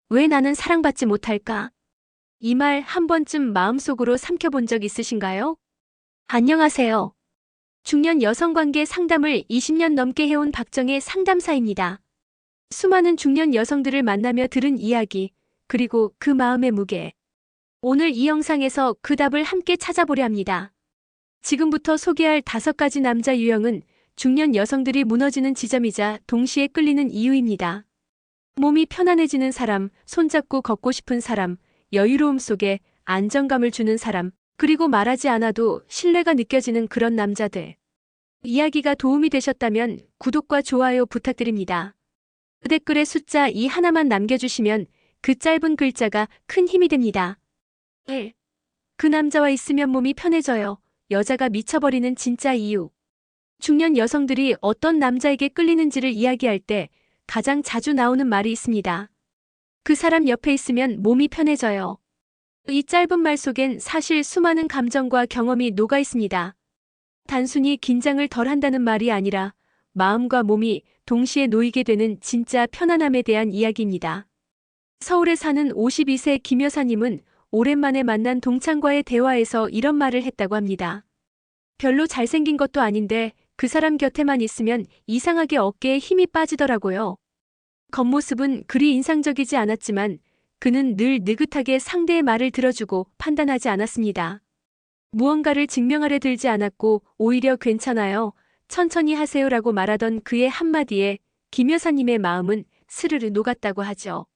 왜 나는 사랑받지 못할까? 이 말 한 번쯤 마음속으로 삼켜본 적 있으신가요? 안녕하세요. 중년 여성관계 상담을 20년 넘게 해온 박정혜 상담사입니다. 수많은 중년 여성들을 만나며 들은 이야기, 그리고 그 마음의 무게. 오늘 이 영상에서 그 답을 함께 찾아보려 합니다. 지금부터 소개할 5가지 남자 유형은 중년 여성들이 무너지는 지점이자 동시에 끌리는 이유입니다. 몸이 편안해지는 사람, 손잡고 걷고 싶은 사람, 여유로움 속에 안정감을 주는 사람, 그리고 말하지 않아도 신뢰가 느껴지는 그런 남자들. 이야기가 도움이 되셨다면 구독과 좋아요 부탁드립니다. 댓글에 숫자 2 하나만 남겨주시면 그 짧은 글자가 큰 힘이 됩니다. 1. 그 남자와 있으면 몸이 편해져요. 여자가 미쳐버리는 진짜 이유. 중년 여성들이 어떤 남자에게 끌리는지를 이야기할 때 가장 자주 나오는 말이 있습니다. 그 사람 옆에 있으면 몸이 편해져요. 이 짧은 말 속엔 사실 수많은 감정과 경험이 녹아 있습니다. 단순히 긴장을 덜 한다는 말이 아니라 마음과 몸이 동시에 놓이게 되는 진짜 편안함에 대한 이야기입니다. 서울에 사는 52세 김 여사님은 오랜만에 만난 동창과의 대화에서 이런 말을 했다고 합니다. 별로 잘생긴 것도 아닌데 그 사람 곁에만 있으면 이상하게 어깨에 힘이 빠지더라고요. 겉모습은 그리 인상적이지 않았지만 그는 늘 느긋하게 상대의 말을 들어주고 판단하지 않았습니다. 무언가를 증명하려 들지 않았고 오히려 괜찮아요, 천천히 하세요라고 말하던 그의 한마디에 김 여사님의 마음은 스르르 녹았다고 하죠.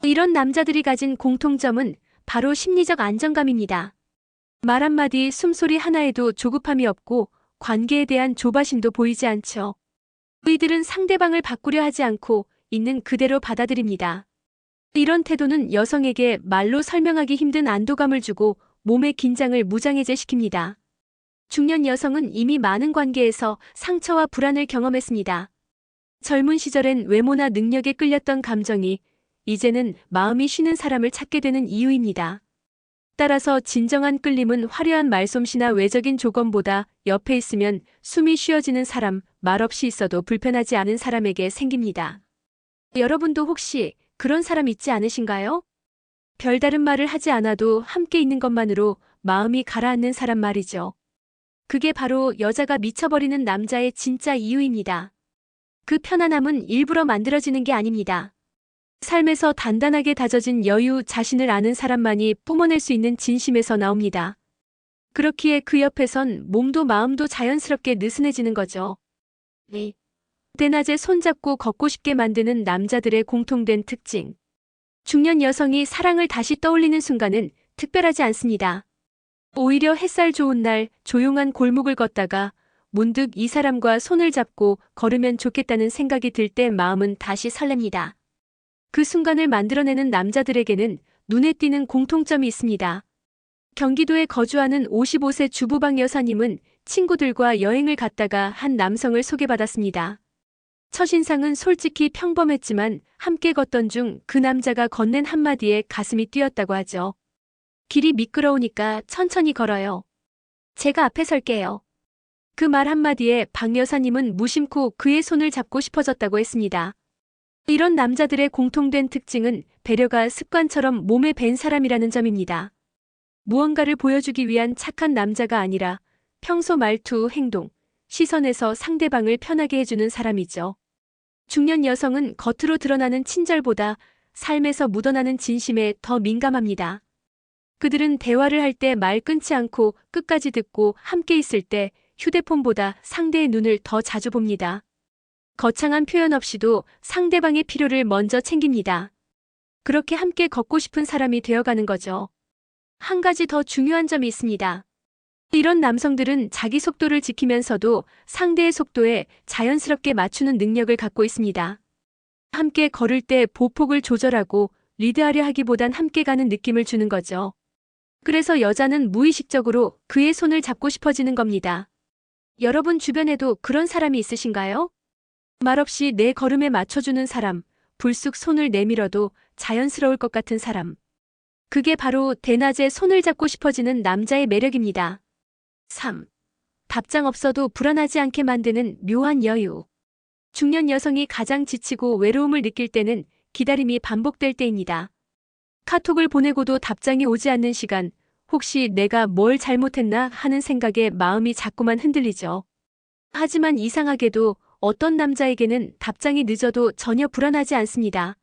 이런 남자들이 가진 공통점은 바로 심리적 안정감입니다. 말 한마디, 숨소리 하나에도 조급함이 없고 관계에 대한 조바심도 보이지 않죠. 이들은 상대방을 바꾸려 하지 않고 있는 그대로 받아들입니다. 이런 태도는 여성에게 말로 설명하기 힘든 안도감을 주고 몸의 긴장을 무장해제시킵니다. 중년 여성은 이미 많은 관계에서 상처와 불안을 경험했습니다. 젊은 시절엔 외모나 능력에 끌렸던 감정이 이제는 마음이 쉬는 사람을 찾게 되는 이유입니다. 따라서 진정한 끌림은 화려한 말솜씨나 외적인 조건보다 옆에 있으면 숨이 쉬어지는 사람, 말없이 있어도 불편하지 않은 사람에게 생깁니다. 여러분도 혹시 그런 사람 있지 않으신가요? 별다른 말을 하지 않아도 함께 있는 것만으로 마음이 가라앉는 사람 말이죠. 그게 바로 여자가 미쳐버리는 남자의 진짜 이유입니다. 그 편안함은 일부러 만들어지는 게 아닙니다. 삶에서 단단하게 다져진 여유, 자신을 아는 사람만이 뿜어낼 수 있는 진심에서 나옵니다. 그렇기에 그 옆에선 몸도 마음도 자연스럽게 느슨해지는 거죠. 네. 대낮에 손잡고 걷고 싶게 만드는 남자들의 공통된 특징. 중년 여성이 사랑을 다시 떠올리는 순간은 특별하지 않습니다. 오히려 햇살 좋은 날 조용한 골목을 걷다가 문득 이 사람과 손을 잡고 걸으면 좋겠다는 생각이 들 때 마음은 다시 설렙니다. 그 순간을 만들어내는 남자들에게는 눈에 띄는 공통점이 있습니다. 경기도에 거주하는 55세 주부박 여사님은 친구들과 여행을 갔다가 한 남성을 소개받았습니다. 첫인상은 솔직히 평범했지만 함께 걷던 중 그 남자가 건넨 한마디에 가슴이 뛰었다고 하죠. 길이 미끄러우니까 천천히 걸어요. 제가 앞에 설게요. 그 말 한마디에 박 여사님은 무심코 그의 손을 잡고 싶어졌다고 했습니다. 이런 남자들의 공통된 특징은 배려가 습관처럼 몸에 밴 사람이라는 점입니다. 무언가를 보여주기 위한 착한 남자가 아니라 평소 말투, 행동, 시선에서 상대방을 편하게 해주는 사람이죠. 중년 여성은 겉으로 드러나는 친절보다 삶에서 묻어나는 진심에 더 민감합니다. 그들은 대화를 할 때 말 끊지 않고 끝까지 듣고 함께 있을 때 휴대폰보다 상대의 눈을 더 자주 봅니다. 거창한 표현 없이도 상대방의 필요를 먼저 챙깁니다. 그렇게 함께 걷고 싶은 사람이 되어가는 거죠. 한 가지 더 중요한 점이 있습니다. 이런 남성들은 자기 속도를 지키면서도 상대의 속도에 자연스럽게 맞추는 능력을 갖고 있습니다. 함께 걸을 때 보폭을 조절하고 리드하려 하기보단 함께 가는 느낌을 주는 거죠. 그래서 여자는 무의식적으로 그의 손을 잡고 싶어지는 겁니다. 여러분 주변에도 그런 사람이 있으신가요? 말없이 내 걸음에 맞춰주는 사람, 불쑥 손을 내밀어도 자연스러울 것 같은 사람. 그게 바로 대낮에 손을 잡고 싶어지는 남자의 매력입니다. 3. 답장 없어도 불안하지 않게 만드는 묘한 여유. 중년 여성이 가장 지치고 외로움을 느낄 때는 기다림이 반복될 때입니다. 카톡을 보내고도 답장이 오지 않는 시간, 혹시 내가 뭘 잘못했나 하는 생각에 마음이 자꾸만 흔들리죠. 하지만 이상하게도 어떤 남자에게는 답장이 늦어도 전혀 불안하지 않습니다.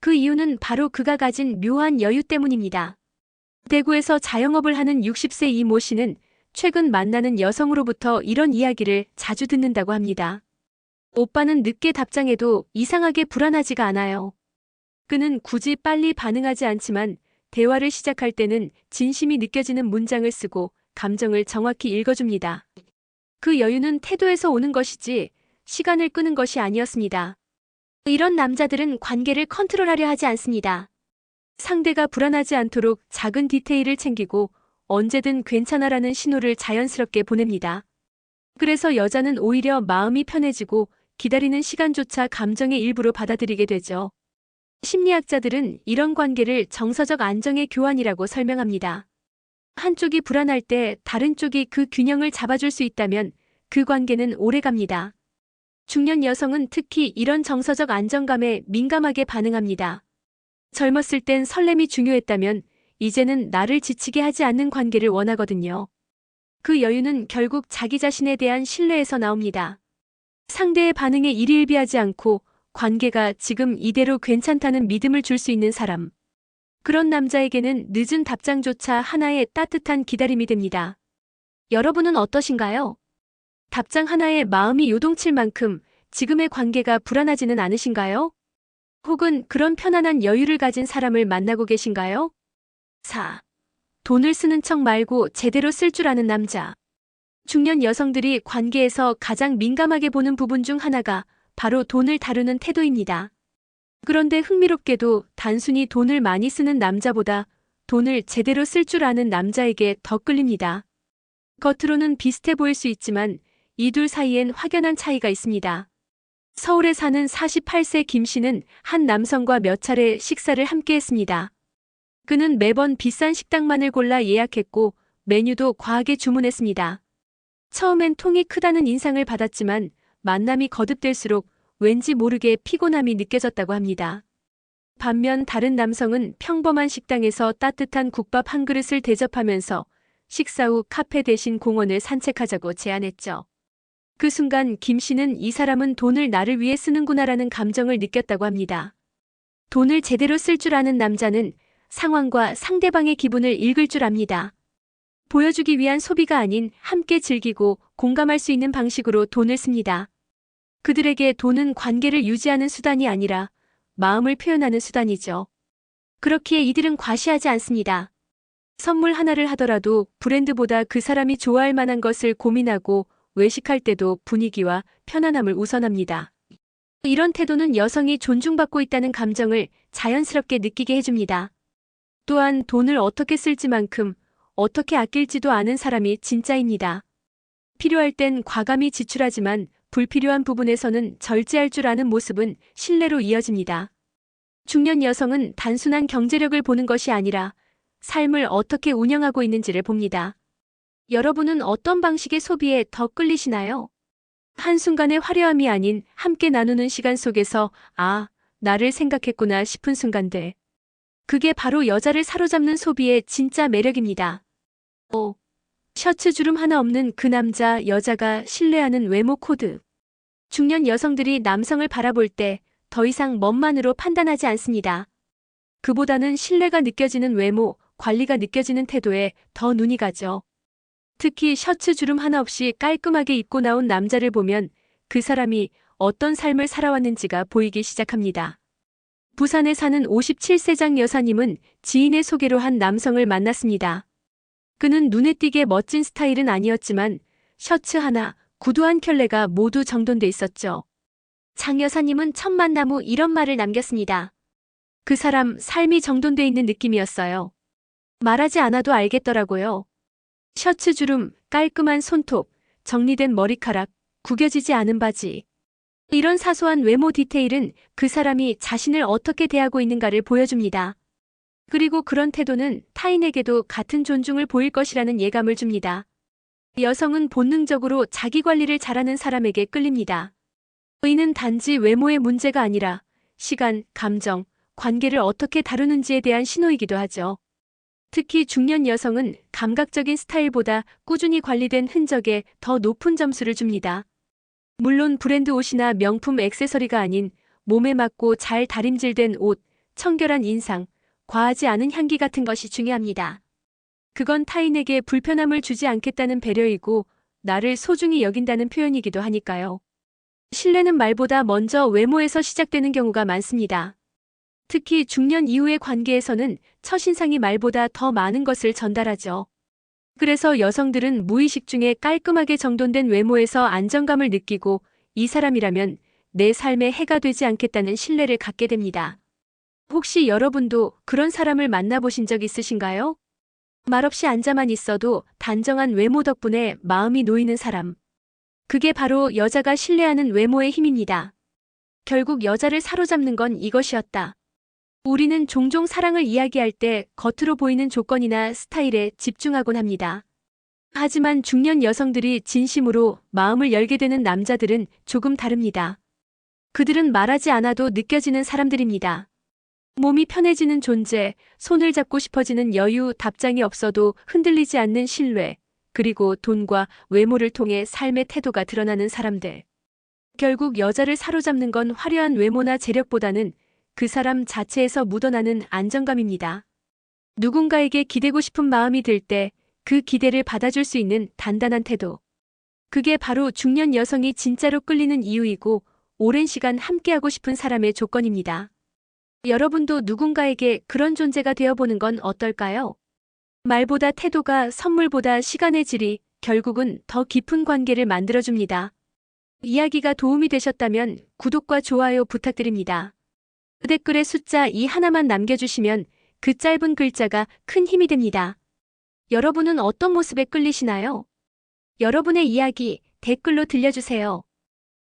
그 이유는 바로 그가 가진 묘한 여유 때문입니다. 대구에서 자영업을 하는 60세 이 모 씨는 최근 만나는 여성으로부터 이런 이야기를 자주 듣는다고 합니다. 오빠는 늦게 답장해도 이상하게 불안하지가 않아요. 그는 굳이 빨리 반응하지 않지만 대화를 시작할 때는 진심이 느껴지는 문장을 쓰고 감정을 정확히 읽어줍니다. 그 여유는 태도에서 오는 것이지 시간을 끄는 것이 아니었습니다. 이런 남자들은 관계를 컨트롤하려 하지 않습니다. 상대가 불안하지 않도록 작은 디테일을 챙기고 언제든 괜찮아라는 신호를 자연스럽게 보냅니다. 그래서 여자는 오히려 마음이 편해지고 기다리는 시간조차 감정의 일부로 받아들이게 되죠. 심리학자들은 이런 관계를 정서적 안정의 교환이라고 설명합니다. 한쪽이 불안할 때 다른 쪽이 그 균형을 잡아줄 수 있다면 그 관계는 오래갑니다. 중년 여성은 특히 이런 정서적 안정감에 민감하게 반응합니다. 젊었을 땐 설렘이 중요했다면 이제는 나를 지치게 하지 않는 관계를 원하거든요. 그 여유는 결국 자기 자신에 대한 신뢰에서 나옵니다. 상대의 반응에 일희일비하지 않고 관계가 지금 이대로 괜찮다는 믿음을 줄 수 있는 사람. 그런 남자에게는 늦은 답장조차 하나의 따뜻한 기다림이 됩니다. 여러분은 어떠신가요? 답장 하나에 마음이 요동칠 만큼 지금의 관계가 불안하지는 않으신가요? 혹은 그런 편안한 여유를 가진 사람을 만나고 계신가요? 4. 돈을 쓰는 척 말고 제대로 쓸 줄 아는 남자. 중년 여성들이 관계에서 가장 민감하게 보는 부분 중 하나가 바로 돈을 다루는 태도입니다. 그런데 흥미롭게도 단순히 돈을 많이 쓰는 남자보다 돈을 제대로 쓸 줄 아는 남자에게 더 끌립니다. 겉으로는 비슷해 보일 수 있지만 이 둘 사이엔 확연한 차이가 있습니다. 서울에 사는 48세 김 씨는 한 남성과 몇 차례 식사를 함께 했습니다. 그는 매번 비싼 식당만을 골라 예약했고 메뉴도 과하게 주문했습니다. 처음엔 통이 크다는 인상을 받았지만 만남이 거듭될수록 왠지 모르게 피곤함이 느껴졌다고 합니다. 반면 다른 남성은 평범한 식당에서 따뜻한 국밥 한 그릇을 대접하면서 식사 후 카페 대신 공원을 산책하자고 제안했죠. 그 순간 김 씨는 이 사람은 돈을 나를 위해 쓰는구나라는 감정을 느꼈다고 합니다. 돈을 제대로 쓸 줄 아는 남자는 상황과 상대방의 기분을 읽을 줄 압니다. 보여주기 위한 소비가 아닌 함께 즐기고 공감할 수 있는 방식으로 돈을 씁니다. 그들에게 돈은 관계를 유지하는 수단이 아니라 마음을 표현하는 수단이죠. 그렇기에 이들은 과시하지 않습니다. 선물 하나를 하더라도 브랜드보다 그 사람이 좋아할 만한 것을 고민하고 외식할 때도 분위기와 편안함을 우선합니다. 이런 태도는 여성이 존중받고 있다는 감정을 자연스럽게 느끼게 해줍니다. 또한 돈을 어떻게 쓸지만큼 어떻게 아낄지도 아는 사람이 진짜입니다. 필요할 땐 과감히 지출하지만 불필요한 부분에서는 절제할 줄 아는 모습은 신뢰로 이어집니다. 중년 여성은 단순한 경제력을 보는 것이 아니라 삶을 어떻게 운영하고 있는지를 봅니다. 여러분은 어떤 방식의 소비에 더 끌리시나요? 한순간의 화려함이 아닌 함께 나누는 시간 속에서 아, 나를 생각했구나 싶은 순간들. 그게 바로 여자를 사로잡는 소비의 진짜 매력입니다. 5. 셔츠 주름 하나 없는 그 남자, 여자가 신뢰하는 외모 코드. 중년 여성들이 남성을 바라볼 때 더 이상 멋만으로 판단하지 않습니다. 그보다는 신뢰가 느껴지는 외모, 관리가 느껴지는 태도에 더 눈이 가죠. 특히 셔츠 주름 하나 없이 깔끔하게 입고 나온 남자를 보면 그 사람이 어떤 삶을 살아왔는지가 보이기 시작합니다. 부산에 사는 57세장 여사님은 지인의 소개로 한 남성을 만났습니다. 그는 눈에 띄게 멋진 스타일은 아니었지만 셔츠 하나, 구두 한 켤레가 모두 정돈돼 있었죠. 장 여사님은 첫 만남 후 이런 말을 남겼습니다. 그 사람 삶이 정돈돼 있는 느낌이었어요. 말하지 않아도 알겠더라고요. 셔츠 주름, 깔끔한 손톱, 정리된 머리카락, 구겨지지 않은 바지. 이런 사소한 외모 디테일은 그 사람이 자신을 어떻게 대하고 있는가를 보여줍니다. 그리고 그런 태도는 타인에게도 같은 존중을 보일 것이라는 예감을 줍니다. 여성은 본능적으로 자기 관리를 잘하는 사람에게 끌립니다. 이는 단지 외모의 문제가 아니라 시간, 감정, 관계를 어떻게 다루는지에 대한 신호이기도 하죠. 특히 중년 여성은 감각적인 스타일보다 꾸준히 관리된 흔적에 더 높은 점수를 줍니다. 물론 브랜드 옷이나 명품 액세서리가 아닌 몸에 맞고 잘 다림질된 옷, 청결한 인상, 과하지 않은 향기 같은 것이 중요합니다. 그건 타인에게 불편함을 주지 않겠다는 배려이고 나를 소중히 여긴다는 표현이기도 하니까요. 신뢰는 말보다 먼저 외모에서 시작되는 경우가 많습니다. 특히 중년 이후의 관계에서는 첫인상이 말보다 더 많은 것을 전달하죠. 그래서 여성들은 무의식 중에 깔끔하게 정돈된 외모에서 안정감을 느끼고 이 사람이라면 내 삶에 해가 되지 않겠다는 신뢰를 갖게 됩니다. 혹시 여러분도 그런 사람을 만나보신 적 있으신가요? 말없이 앉아만 있어도 단정한 외모 덕분에 마음이 놓이는 사람. 그게 바로 여자가 신뢰하는 외모의 힘입니다. 결국 여자를 사로잡는 건 이것이었다. 우리는 종종 사랑을 이야기할 때 겉으로 보이는 조건이나 스타일에 집중하곤 합니다. 하지만 중년 여성들이 진심으로 마음을 열게 되는 남자들은 조금 다릅니다. 그들은 말하지 않아도 느껴지는 사람들입니다. 몸이 편해지는 존재, 손을 잡고 싶어지는 여유, 답장이 없어도 흔들리지 않는 신뢰, 그리고 돈과 외모를 통해 삶의 태도가 드러나는 사람들. 결국 여자를 사로잡는 건 화려한 외모나 재력보다는 그 사람 자체에서 묻어나는 안정감입니다. 누군가에게 기대고 싶은 마음이 들 때 그 기대를 받아줄 수 있는 단단한 태도. 그게 바로 중년 여성이 진짜로 끌리는 이유이고 오랜 시간 함께하고 싶은 사람의 조건입니다. 여러분도 누군가에게 그런 존재가 되어보는 건 어떨까요? 말보다 태도가, 선물보다 시간의 질이 결국은 더 깊은 관계를 만들어줍니다. 이야기가 도움이 되셨다면 구독과 좋아요 부탁드립니다. 댓글에 숫자 2 하나만 남겨주시면 그 짧은 글자가 큰 힘이 됩니다. 여러분은 어떤 모습에 끌리시나요? 여러분의 이야기 댓글로 들려주세요.